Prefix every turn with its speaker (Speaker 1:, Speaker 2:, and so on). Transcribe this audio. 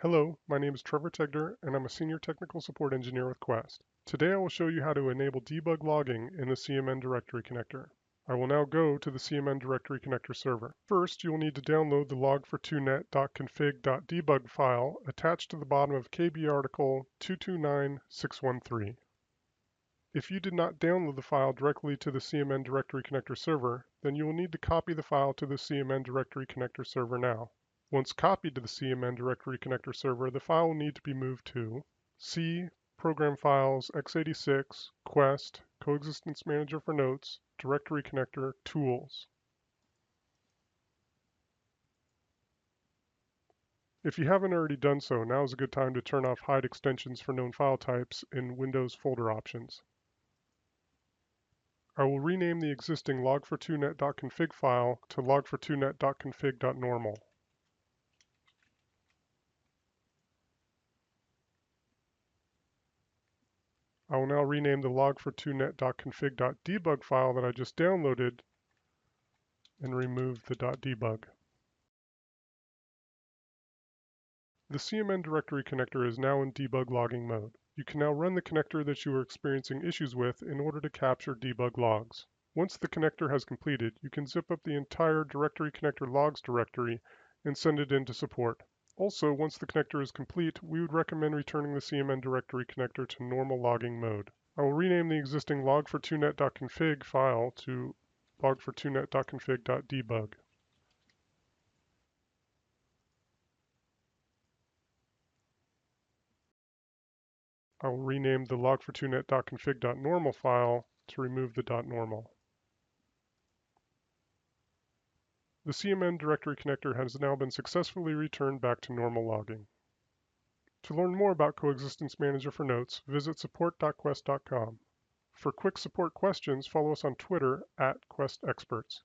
Speaker 1: Hello, my name is Trevor Tegner, and I'm a Senior Technical Support Engineer with Quest. Today I will show you how to enable debug logging in the CMN directory connector. I will now go to the CMN directory connector server. First, you will need to download the log42net.config.debug file attached to the bottom of KB article 229613. If you did not download the file directly to the CMN directory connector server, then you will need to copy the file to the CMN directory connector server now. Once copied to the CMN directory connector server, the file will need to be moved to C, Program Files, x86, Quest, Coexistence Manager for Notes, Directory Connector, Tools. If you haven't already done so, now is a good time to turn off Hide Extensions for Known File Types in Windows Folder Options. I will rename the existing log42net.config file to log42net.config.normal. I will now rename the log42net.config.debug file that I just downloaded and remove the .debug. The CMN directory connector is now in debug logging mode. You can now run the connector that you are experiencing issues with in order to capture debug logs. Once the connector has completed, you can zip up the entire directory connector logs directory and send it into support. Also, once the connector is complete, we would recommend returning the CMN directory connector to normal logging mode. I will rename the existing log42net.config file to log42net.config.debug. I will rename the log42net.config.normal file to remove the .normal. The CMN directory connector has now been successfully returned back to normal logging. To learn more about Coexistence Manager for Notes, visit support.quest.com. For quick support questions, follow us on Twitter @QuestExperts.